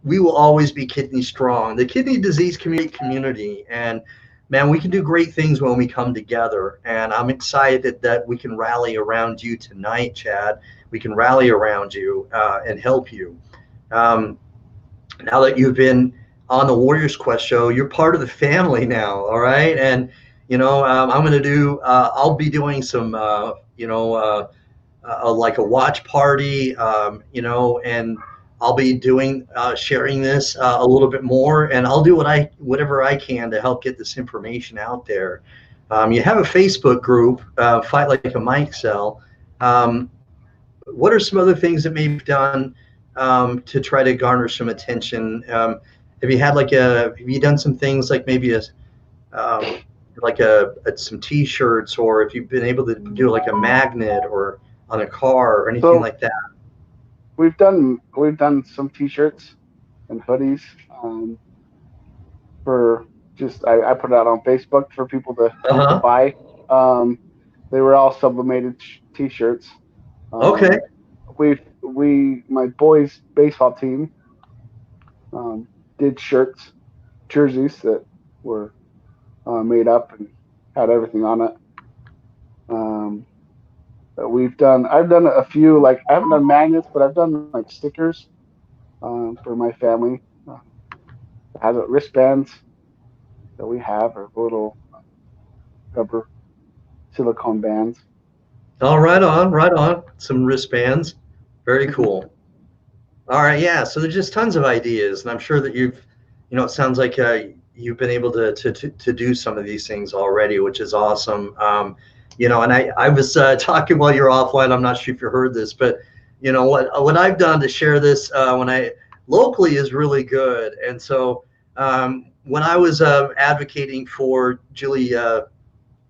we will always be kidney strong. The kidney disease community, and man, we can do great things when we come together. And I'm excited that we can rally around you tonight, Chad. We can rally around you and help you. Um, Now that you've been on the Warriors Quest show, you're part of the family now. All right, and I'm going to do. I'll be doing some. Like a watch party. And I'll be doing sharing this a little bit more, and I'll do whatever I can to help get this information out there. You have a Facebook group, Fight Like a Mikesell. Um, what are some other things that maybe done to try to garner some attention? Have you done some things like maybe um, some T-shirts, or if you've been able to do like a magnet or on a car or anything So like that? we've done some T-shirts and hoodies for just I put it out on Facebook for people to Uh-huh. buy. Um, they were all sublimated T-shirts. Okay. Um, we my boys baseball team did shirts, jerseys that were made up and had everything on it. Um, I've done a few, like I haven't done magnets, but I've done like stickers for my family. Has wristbands that we have, or little rubber silicone bands. All right, on, right on. Some wristbands. Very cool. All right, yeah. So there's just tons of ideas, and I'm sure that it sounds like you've been able to do some of these things already, which is awesome. And I was talking while you're offline. I'm not sure if you heard this, but what I've done to share this when I locally is really good. And so when I was advocating for Julie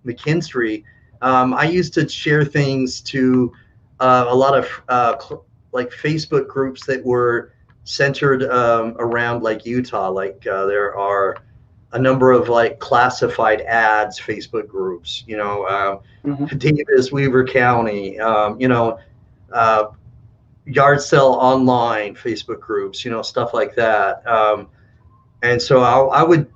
Mckinstry, I used to share things to a lot of like Facebook groups that were centered around like Utah. Like there are a number of like classified ads Facebook groups. Mm-hmm. Davis, Weaver County. Uh, yard sale online Facebook groups, stuff like that. And so I would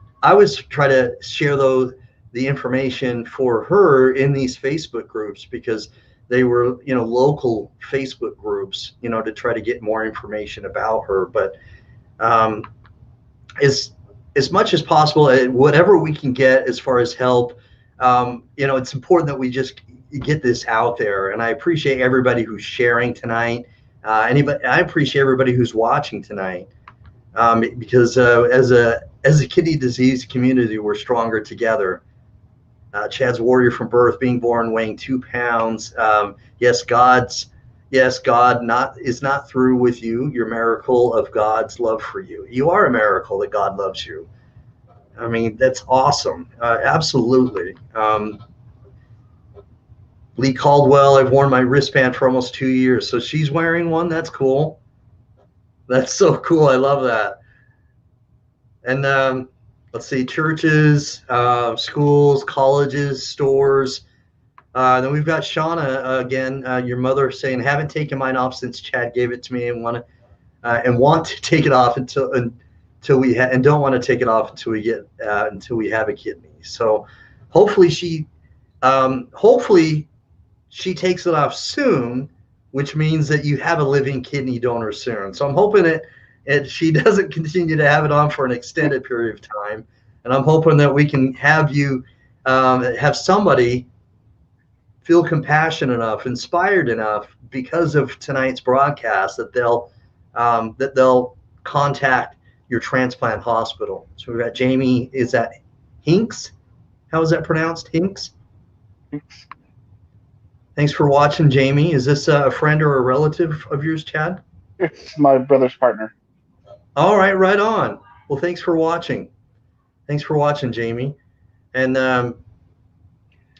try to share the information for her in these Facebook groups, because they were, local Facebook groups, to try to get more information about her. But um, as much as possible, whatever we can get as far as help, it's important that we just get this out there. And I appreciate everybody who's sharing tonight. I appreciate everybody who's watching tonight, because as a kidney disease community, we're stronger together. Chad's warrior from birth, being born weighing 2 pounds. Yes, God is not through with you. You're a miracle of God's love for you. You are a miracle that God loves you. I mean, that's awesome. Absolutely. Lee Caldwell, I've worn my wristband for almost 2 years. So she's wearing one. That's cool. That's so cool. I love that. And let's see, churches, schools, colleges, stores. Then we've got Shauna again, your mother, saying, haven't taken mine off since Chad gave it to me, and want to take it off until we and don't want to take it off until we have a kidney. So hopefully she takes it off soon, which means that you have a living kidney donor soon. So I'm hoping she doesn't continue to have it on for an extended period of time. And I'm hoping that we can have have somebody feel compassionate enough, inspired enough, because of tonight's broadcast, that they'll contact your transplant hospital. So we've got Jamie. Is that Hinks? How is that pronounced? Hinks? Thanks for watching, Jamie. Is this a friend or a relative of yours, Chad? It's my brother's partner. All right, right on. Well, thanks for watching. Thanks for watching, Jamie. And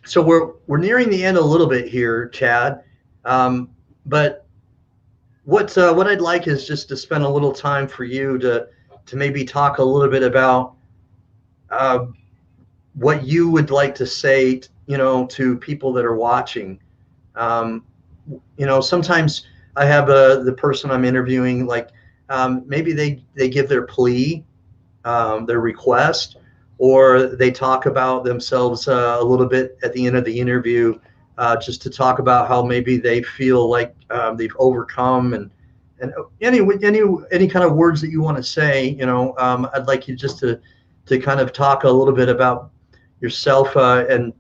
so we're nearing the end a little bit here, Chad. But what I'd like is just to spend a little time for you to maybe talk a little bit about what you would like to say, to people that are watching. Sometimes I have the person I'm interviewing, like maybe they give their plea, their request, or they talk about themselves a little bit at the end of the interview, just to talk about how maybe they feel like they've overcome, and any kind of words that you want to say. I'd like you just to kind of talk a little bit about yourself, and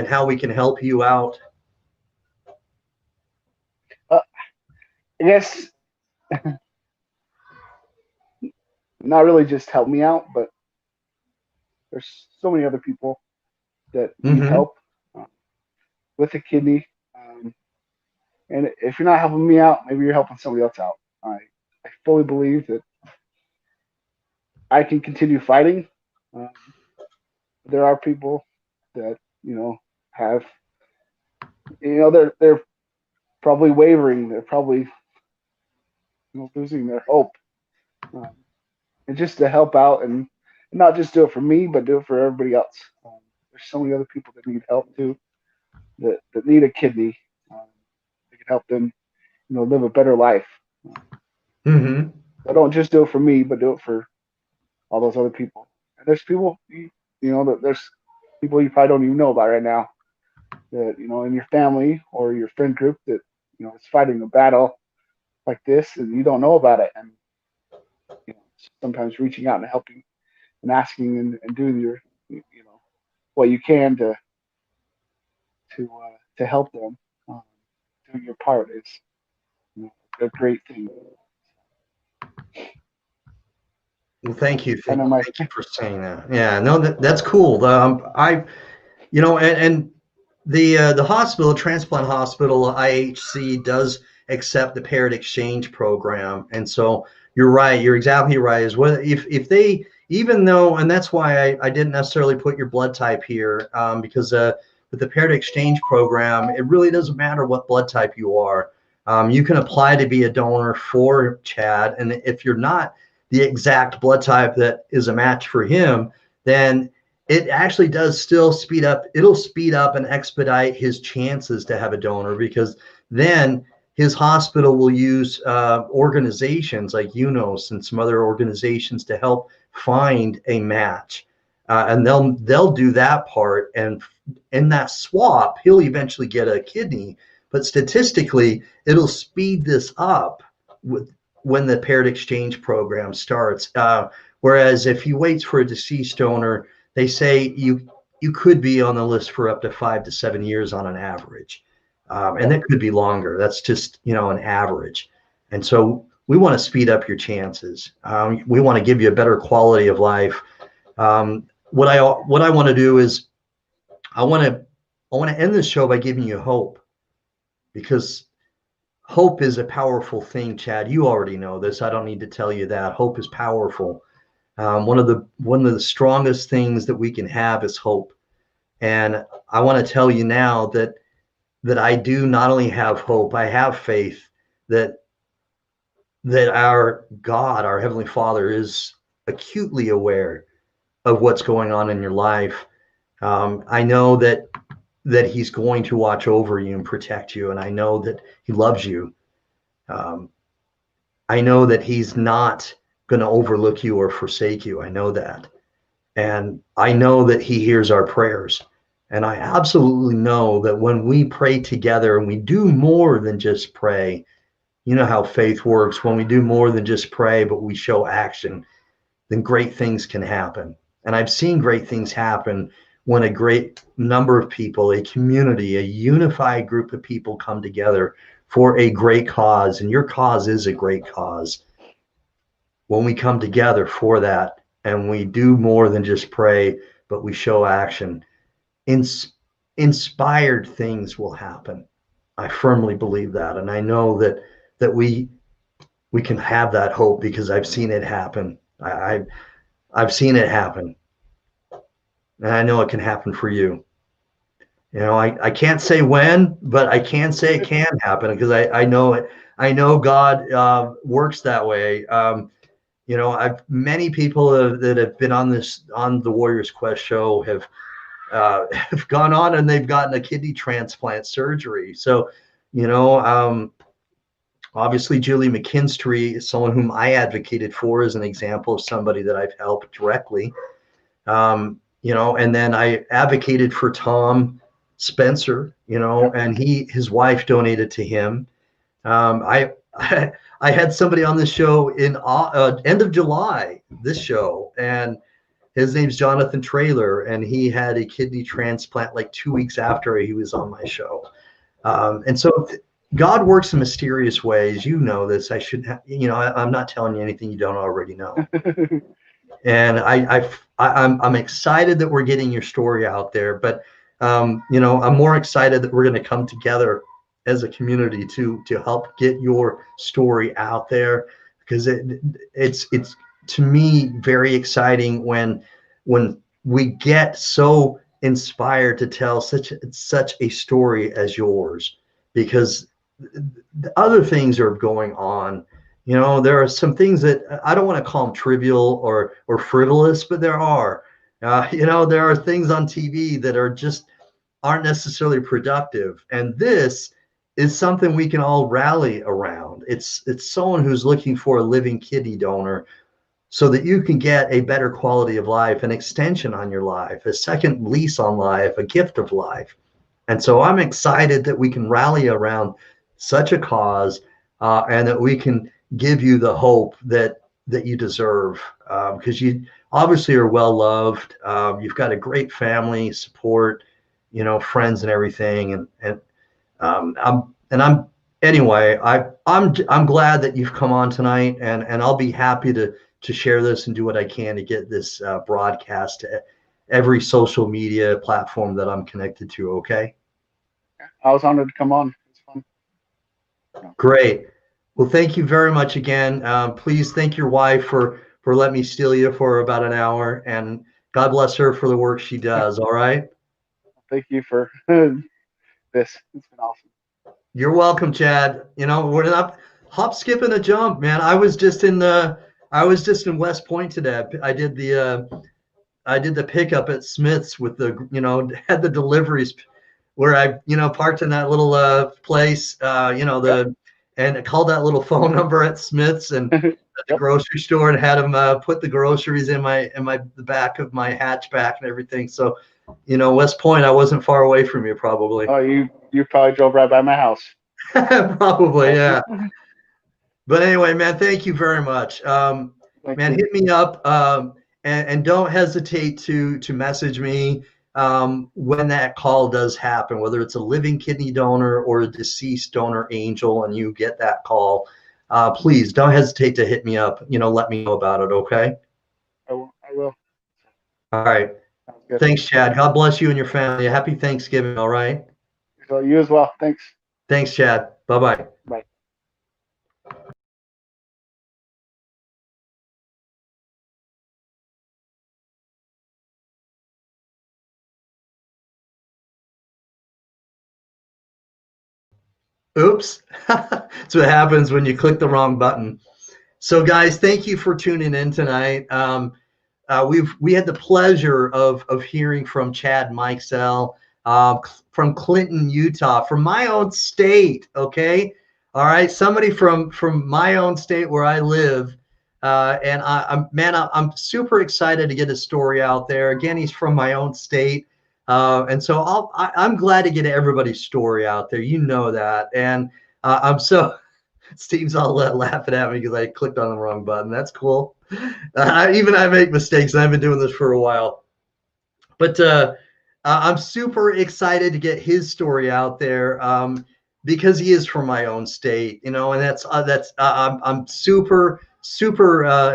how we can help you out. I guess not really just help me out, but there's so many other people that need help with a kidney. And if you're not helping me out, maybe you're helping somebody else out. I fully believe that I can continue fighting. There are people that, have, they're probably wavering. They're probably losing their hope. And just to help out, and not just do it for me, but do it for everybody else. There's so many other people that need help too, that need a kidney. That can help them, live a better life. So don't just do it for me, but do it for all those other people. And there's people, there's people you probably don't even know about right now, that, in your family or your friend group that, is fighting a battle like this, and you don't know about it. And sometimes reaching out and helping and asking and doing your, what you can to help them, doing your part is a great thing. Well, thank you. Thank you for saying that. Yeah, no, that's cool. And the hospital, transplant hospital, IHC, does accept the paired exchange program. And so you're right. You're exactly right. Is what if they, even though, and that's why I didn't necessarily put your blood type here, because with the paired exchange program, it really doesn't matter what blood type you are. You can apply to be a donor for Chad, and if you're not the exact blood type that is a match for him, then it actually does still speed up. It'll speed up and expedite his chances to have a donor, because then his hospital will use organizations like UNOS and some other organizations to help find a match. And they'll do that part, and in that swap, he'll eventually get a kidney. But statistically, it'll speed this up when the paired exchange program starts. Whereas if he waits for a deceased donor, they say you could be on the list for up to 5 to 7 years on an average. And that could be longer. That's just, an average. And so we want to speed up your chances. We want to give you a better quality of life. What I want to do is I want to end this show by giving you hope, because hope is a powerful thing, Chad. You already know this. I don't need to tell you that. Hope is powerful. One of the strongest things that we can have is hope. And I want to tell you now that I do not only have hope, I have faith that our God, our Heavenly Father, is acutely aware of what's going on in your life. I know that he's going to watch over you and protect you. And I know that he loves you. I know that he's not going to overlook you or forsake you. I know that. And I know that he hears our prayers. And I absolutely know that when we pray together and we do more than just pray, you know how faith works. When we do more than just pray, but we show action, then great things can happen. And I've seen great things happen when a great number of people, a community, a unified group of people come together for a great cause. And your cause is a great cause. When we come together for that and we do more than just pray, but we show action, inspired things will happen. I firmly believe that. And I know that we can have that hope because I've seen it happen. I've seen it happen. And I know it can happen for you. I can't say when, but I can say it can happen because I know it. I know God works that way. Many people that have been on the Warriors Quest show have gone on and they've gotten a kidney transplant surgery. So, obviously Julie Mckinstry is someone whom I advocated for as an example of somebody that I've helped directly. And then I advocated for Tom Spencer, and his wife donated to him. I had somebody on this show in end of July, this show, and his name's Jonathan Traylor, and he had a kidney transplant like 2 weeks after he was on my show. And so God works in mysterious ways. You know this. I should have, I'm not telling you anything you don't already know. And I'm excited that we're getting your story out there, but I'm more excited that we're going to come together as a community to help get your story out there, because it's to me very exciting when we get so inspired to tell such a story as yours, because the other things are going on. There are some things that I don't want to call them trivial or frivolous, but there are. There are things on TV that aren't necessarily productive, and this is something we can all rally around. It's someone who's looking for a living kidney donor so that you can get a better quality of life, an extension on your life, a second lease on life, a gift of life. And so I'm excited that we can rally around such a cause, and that we can give you the hope that you deserve, because you obviously are well loved. You've got a great family support, friends and everything. I'm glad that you've come on tonight, and I'll be happy to share this and do what I can to get this broadcast to every social media platform that I'm connected to. Okay. I was honored to come on. It's fun. Great. Well, thank you very much again. Please thank your wife for letting me steal you for about an hour, and God bless her for the work she does. All right. Thank you for this. It's been awesome. You're welcome, Chad. We're not hop, skip, and a jump, man. I was just in West Point today. I did the pickup at Smith's with had the deliveries where I parked in that little place. and I called that little phone number at Smith's and at the Yep. grocery store and had him put the groceries in the back of my hatchback and everything. So, you know, West Point, I wasn't far away from you probably. Oh, you probably drove right by my house. Probably, yeah. But anyway, man, thank you very much. Man, hit me up, and don't hesitate to message me when that call does happen, whether it's a living kidney donor or a deceased donor angel, and you get that call. Please don't hesitate to hit me up. You know, let me know about it. Okay. I will. All right. Thanks, Chad. God bless you and your family. Happy Thanksgiving. All right. So you as well. Thanks. Thanks, Chad. Bye-bye. Bye. Oops. That's what happens when you click the wrong button. So, guys, thank you for tuning in tonight. We had the pleasure of hearing from Chad Mikesell from Clinton, Utah, from my own state. Okay, all right, somebody from my own state where I live, and I'm super excited to get his story out there. Again, he's from my own state, and so I'm glad to get everybody's story out there. You know that, and I'm so. Steve's all laughing at me because I clicked on the wrong button. That's cool. Even I make mistakes. I've been doing this for a while. But I'm super excited to get his story out there because he is from my own state, you know, and I'm super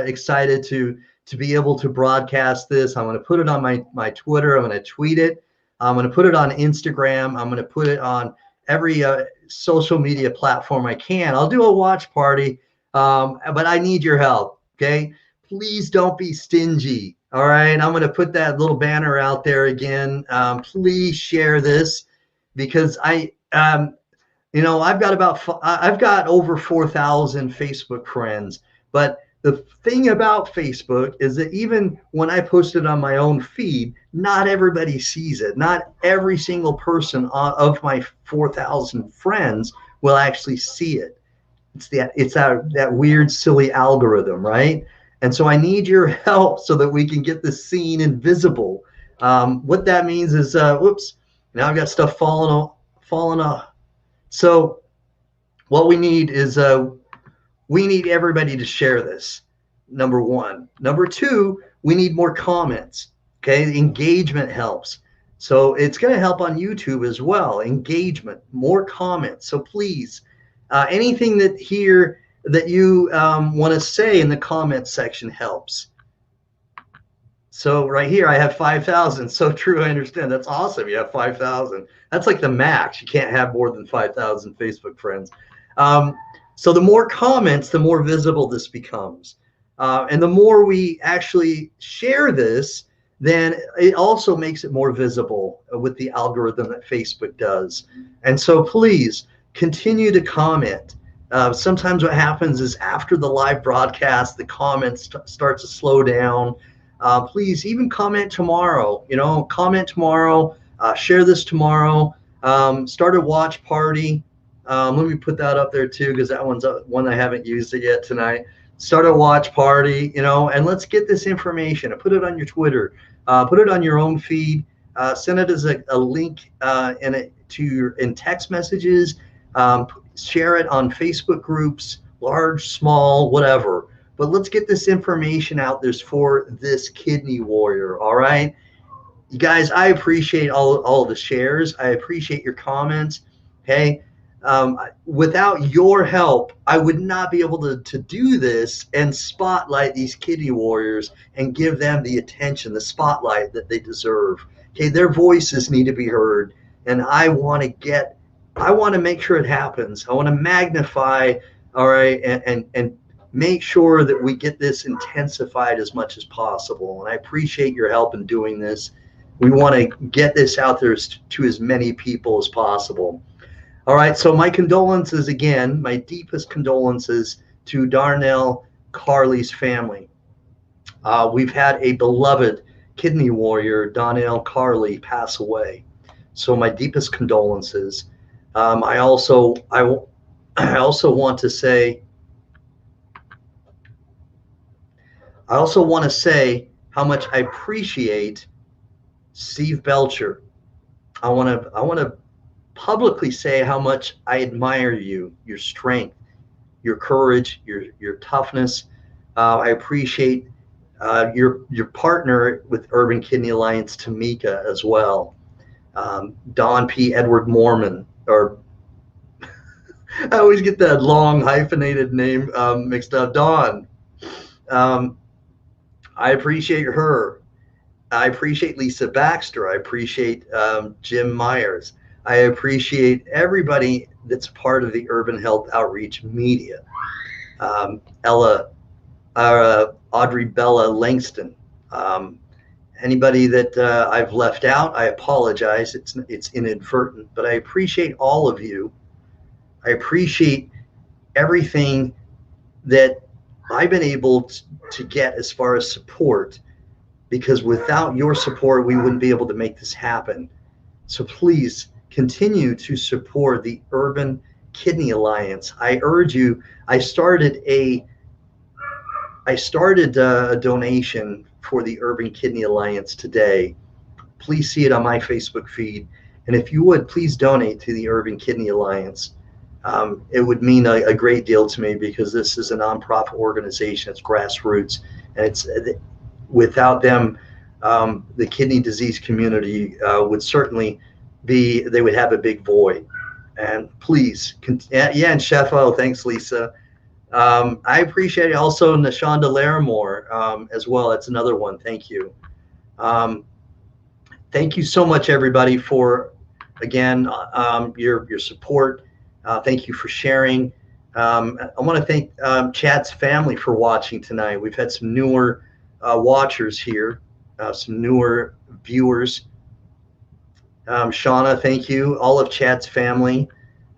excited to be able to broadcast this. I'm going to put it on my Twitter. I'm going to tweet it. I'm going to put it on Instagram. I'm going to put it on every social media platform I can. I'll do a watch party, but I need your help. Okay, please don't be stingy. All right, I'm going to put that little banner out there again. Please share this because you know, I've got over 4,000 Facebook friends, but the thing about Facebook is that even when I post it on my own feed, not everybody sees it. Not every single person of my 4,000 friends will actually see it. It's that weird, silly algorithm, right? And so I need your help so that we can get this seen and visible. What that means is, whoops, now I've got stuff falling off. So what we need is we need everybody to share this, number one. Number two, we need more comments. Okay, engagement helps. So it's going to help on YouTube as well. Engagement, more comments. So please, anything that you want to say in the comments section helps. So right here, I have 5,000. So true, I understand. That's awesome. You have 5,000. That's like the max. You can't have more than 5,000 Facebook friends. So the more comments, the more visible this becomes. And the more we actually share this, then it also makes it more visible with the algorithm that Facebook does. And so please continue to comment. Sometimes what happens is after the live broadcast, the comments start to slow down. Please even comment tomorrow. You know, comment tomorrow. Share this tomorrow. Start a watch party. Let me put that up there too, because that one's one I haven't used it yet tonight. Start a watch party, you know, and let's get this information. Put it on your Twitter. Put it on your own feed. Send it as a link in text messages. Share it on Facebook groups, large, small, whatever. But let's get this information out there for this kidney warrior. All right, you guys, I appreciate all the shares. I appreciate your comments. Okay. Without your help, I would not be able to do this and spotlight these kidney warriors and give them the attention, the spotlight that they deserve. Okay, their voices need to be heard, and I want to make sure it happens. I want to magnify, all right, and make sure that we get this intensified as much as possible. And I appreciate your help in doing this. We want to get this out there to as many people as possible. All right, so my condolences again, my deepest condolences to Darnell Carley's family. We've had a beloved kidney warrior, Darnell Carley, pass away. So my deepest condolences. I I also want to say how much I appreciate Steve Belcher. I want to publicly say how much I admire you, your strength, your courage, your toughness. I appreciate your partner with Urban Kidney Alliance, Tamika, as well. Don P. Edward Mormon, or I always get that long hyphenated name mixed up. Don. I appreciate her. I appreciate Lisa Baxter. I appreciate Jim Myers. I appreciate everybody that's part of the Urban Health Outreach Media. Audrey Bella Langston. Anybody that I've left out, I apologize. It's inadvertent, but I appreciate all of you. I appreciate everything that I've been able to get as far as support, because without your support, we wouldn't be able to make this happen. So please continue to support the Urban Kidney Alliance. I urge you. I started a donation for the Urban Kidney Alliance today. Please see it on my Facebook feed. And if you would, please donate to the Urban Kidney Alliance. It would mean a great deal to me, because this is a nonprofit organization. It's grassroots, and it's without them, the kidney disease community would certainly they would have a big void. And please, and Chef O, thanks, Lisa. I appreciate it. Also, Nashonda Larimore as well. That's another one. Thank you. Thank you so much, everybody, for, again, your support. Thank you for sharing. I want to thank Chad's family for watching tonight. We've had some newer watchers here, some newer viewers. Shauna, thank you. All of Chad's family,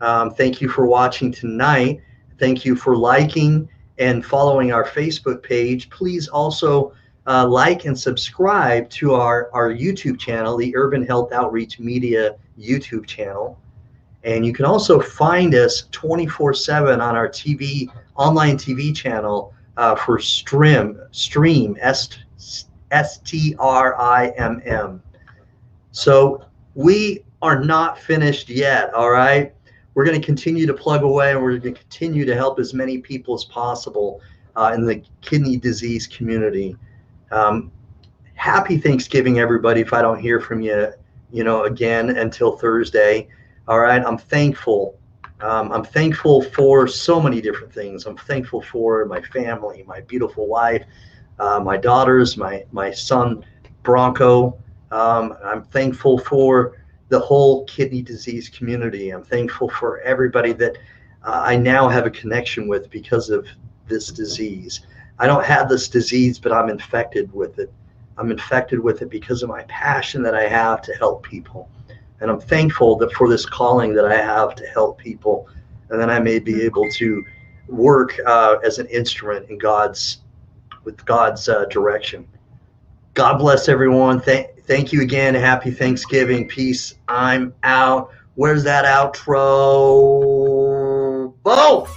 thank you for watching tonight. Thank you for liking and following our Facebook page. Please also like and subscribe to our YouTube channel, the Urban Health Outreach Media YouTube channel. And you can also find us 24/7 on our online TV channel for Stream, STRIMM. So we are not finished yet, all right? We're going to continue to plug away, and we're going to continue to help as many people as possible in the kidney disease community. Happy Thanksgiving, everybody, if I don't hear from you, again until Thursday. All right, I'm thankful. I'm thankful for so many different things. I'm thankful for my family, my beautiful wife, my daughters, my son, Bronco. I'm thankful for the whole kidney disease community. I'm thankful for everybody that I now have a connection with because of this disease. I don't have this disease, but I'm infected with it. I'm infected with it because of my passion that I have to help people. And I'm thankful for this calling that I have to help people, and then I may be able to work as an instrument in with God's direction. God bless everyone. Thank you again. Happy Thanksgiving. Peace. I'm out. Where's that outro? Boom!